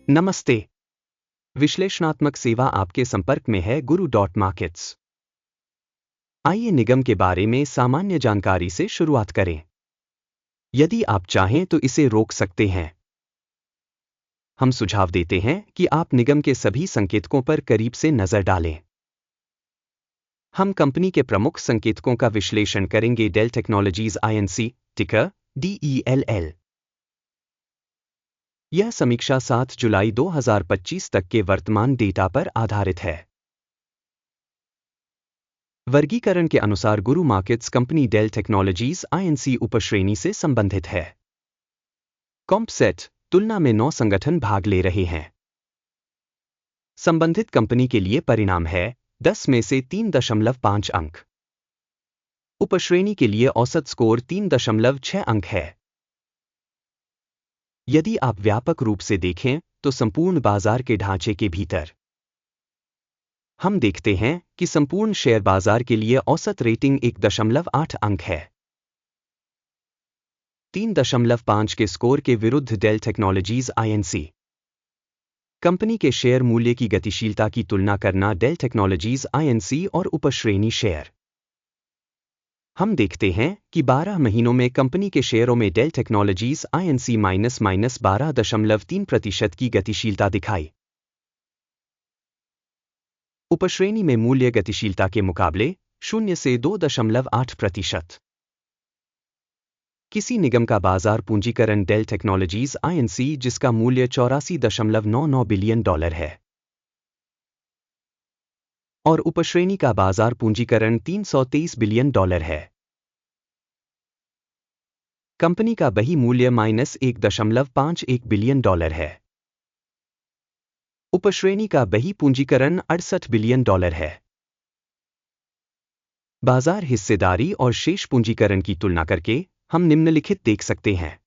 नमस्ते। विश्लेषणात्मक सेवा आपके संपर्क में है गुरु डॉट मार्केट्स। आइए निगम के बारे में सामान्य जानकारी से शुरुआत करें। यदि आप चाहें तो इसे रोक सकते हैं। हम सुझाव देते हैं कि आप निगम के सभी संकेतकों पर करीब से नजर डालें। हम कंपनी के प्रमुख संकेतकों का विश्लेषण करेंगे। डेल टेक्नोलॉजीज INC, टिकर DELL। यह समीक्षा 7 जुलाई 2025 तक के वर्तमान डेटा पर आधारित है। वर्गीकरण के अनुसार गुरु markets company Dell technologies INC उपश्रेणी से संबंधित है। कॉम्पसेट तुलना में 9 संगठन भाग ले रहे हैं। संबंधित कंपनी के लिए परिणाम है 10 में से 3.5 अंक। उपश्रेणी के लिए औसत स्कोर 3.6 अंक है। यदि आप व्यापक रूप से देखें तो संपूर्ण बाजार के ढांचे के भीतर हम देखते हैं कि संपूर्ण शेयर बाजार के लिए औसत रेटिंग 1.8 अंक है। 3.5 के स्कोर के विरुद्ध डेल टेक्नोलॉजीज INC कंपनी के शेयर मूल्य की गतिशीलता की तुलना करना। डेल टेक्नोलॉजीज INC और उपश्रेणी शेयर हम देखते हैं कि 12 महीनों में कंपनी के शेयरों में डेल टेक्नोलॉजीज INC -12.3% की गतिशीलता दिखाई। उपश्रेणी में मूल्य गतिशीलता के मुकाबले 0 से 2.8%। किसी निगम का बाजार पूंजीकरण डेल टेक्नोलॉजीज INC जिसका मूल्य $84.99 बिलियन है और उपश्रेणी का बाजार पूंजीकरण $323 बिलियन है। कंपनी का बही मूल्य -1.51 बिलियन है। उपश्रेणी का बही पूंजीकरण $68 बिलियन है। बाजार हिस्सेदारी और शेष पूंजीकरण की तुलना करके हम निम्नलिखित देख सकते हैं।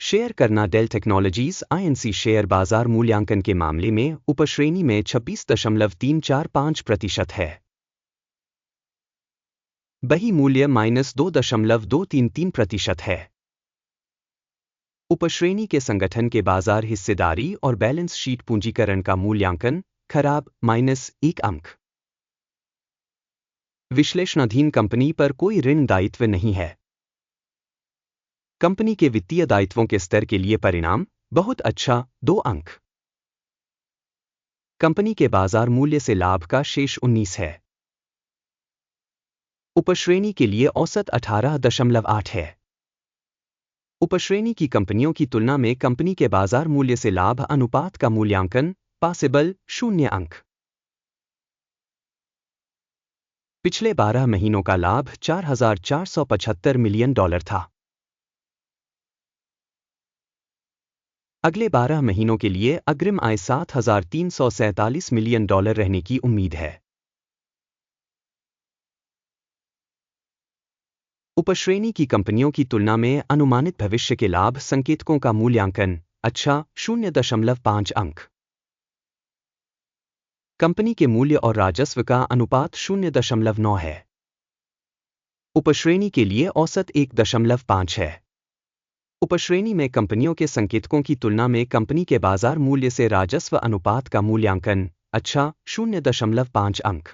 शेयर करना। डेल टेक्नोलॉजीज INC शेयर बाजार मूल्यांकन के मामले में उपश्रेणी में 26.345% है। बही मूल्य -2.233% है। उपश्रेणी के संगठन के बाजार हिस्सेदारी और बैलेंस शीट पूंजीकरण का मूल्यांकन खराब -1 अंक। विश्लेषणाधीन कंपनी पर कोई ऋण दायित्व नहीं है। कंपनी के वित्तीय दायित्वों के स्तर के लिए परिणाम बहुत अच्छा 2 अंक। कंपनी के बाजार मूल्य से लाभ का शेष 19 है। उपश्रेणी के लिए औसत 18.8 है। उपश्रेणी की कंपनियों की तुलना में कंपनी के बाजार मूल्य से लाभ अनुपात का मूल्यांकन पॉसिबल 0 अंक। पिछले 12 महीनों का लाभ $4,475 मिलियन था। अगले 12 महीनों के लिए अग्रिम आय $7,347 मिलियन रहने की उम्मीद है। उपश्रेणी की कंपनियों की तुलना में अनुमानित भविष्य के लाभ संकेतकों का मूल्यांकन अच्छा 0.5 अंक। कंपनी के मूल्य और राजस्व का अनुपात 0.9 है। उपश्रेणी के लिए औसत 1.5 है। उपश्रेणी में कंपनियों के संकेतकों की तुलना में कंपनी के बाजार मूल्य से राजस्व अनुपात का मूल्यांकन अच्छा 0.5 अंक।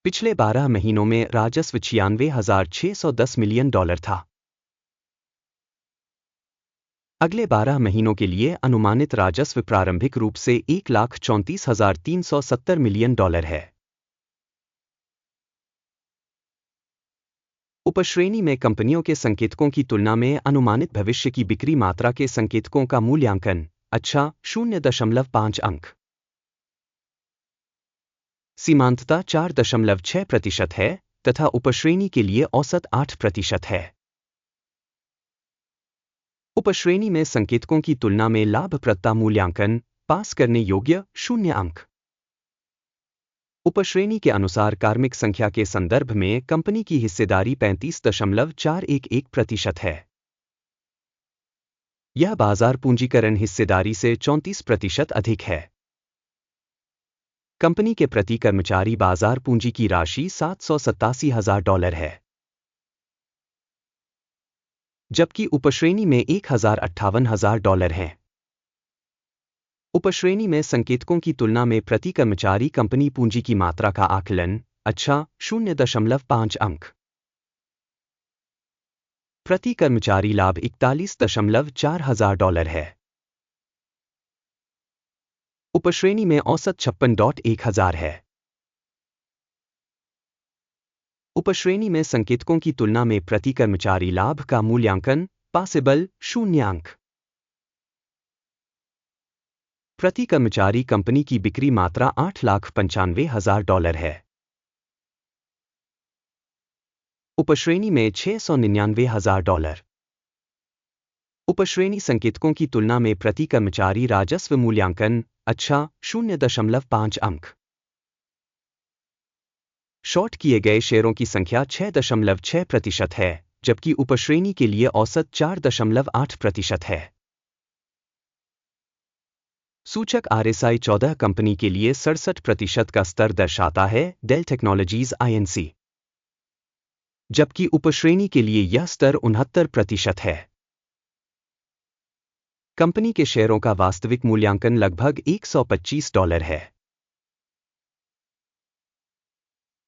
पिछले 12 महीनों में राजस्व $96,610 मिलियन था। अगले 12 महीनों के लिए अनुमानित राजस्व प्रारंभिक रूप से $1,34,370 मिलियन है। उपश्रेणी में कंपनियों के संकेतकों की तुलना में अनुमानित भविष्य की बिक्री मात्रा के संकेतकों का मूल्यांकन अच्छा 0.5 अंक। सीमांतता 4.6% है तथा उपश्रेणी के लिए औसत 8% है। उपश्रेणी में संकेतकों की तुलना में लाभप्रदता मूल्यांकन पास करने योग्य 0 अंक। उपश्रेणी के अनुसार कार्मिक संख्या के संदर्भ में कंपनी की हिस्सेदारी 35.411% है। यह बाजार पूंजीकरण हिस्सेदारी से 34% अधिक है। कंपनी के प्रति कर्मचारी बाजार पूंजी की राशि $787,000 है। जबकि उपश्रेणी में $1,58,000 हैं। उपश्रेणी में संकेतकों की तुलना में प्रति कर्मचारी कंपनी पूंजी की मात्रा का आकलन, अच्छा 0.5 अंक। प्रति कर्मचारी लाभ $41.4 है। उपश्रेणी में औसत 56.1 है। उपश्रेणी में संकेतकों की तुलना में प्रति कर्मचारी लाभ का मूल्यांकन, पॉसिबल 0 अंक। प्रति कर्मचारी कंपनी की बिक्री मात्रा $8,95,000 है। उपश्रेणी में $699,000। उपश्रेणी संकेतकों की तुलना में प्रति कर्मचारी राजस्व मूल्यांकन, अच्छा 0.5 अंक। शॉर्ट किए गए शेयरों की संख्या 6.6% है, जबकि उपश्रेणी के लिए औसत 4.8% है। सूचक RSI 14 कंपनी के लिए 67% का स्तर दर्शाता है, डेल टेक्नोलॉजीज INC, जबकि उपश्रेणी के लिए यह स्तर 69% है। कंपनी के शेयरों का वास्तविक मूल्यांकन लगभग $125 है।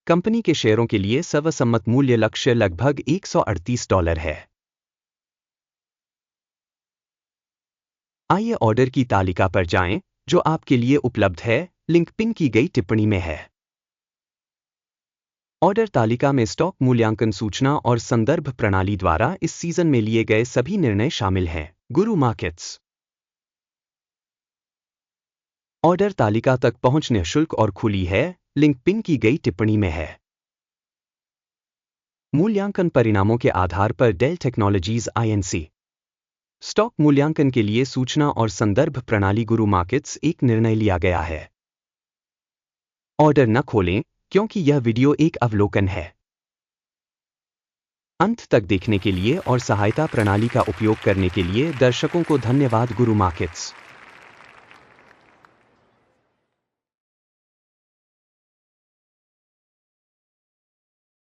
कंपनी के शेयरों के लिए सर्वसम्मत मूल्य लक्ष्य लगभग $138 है। आइए ऑर्डर की तालिका पर जाएं, जो आपके लिए उपलब्ध है, लिंक पिन की गई टिप्पणी में है। ऑर्डर तालिका में स्टॉक मूल्यांकन सूचना और संदर्भ प्रणाली द्वारा इस सीजन में लिए गए सभी निर्णय शामिल हैं। गुरु मार्केट्स। ऑर्डर तालिका तक पहुंच निःशुल्क और खुली है, लिंक पिन की गई टिप्पणी में है। मूल्यांकन परिणामों के आधार पर डेल टेक्नोलॉजीज INC स्टॉक मूल्यांकन के लिए सूचना और संदर्भ प्रणाली गुरु मार्केट्स एक निर्णय लिया गया है। ऑर्डर न खोलें, क्योंकि यह वीडियो एक अवलोकन है। अंत तक देखने के लिए और सहायता प्रणाली का उपयोग करने के लिए दर्शकों को धन्यवाद। गुरु मार्केट्स।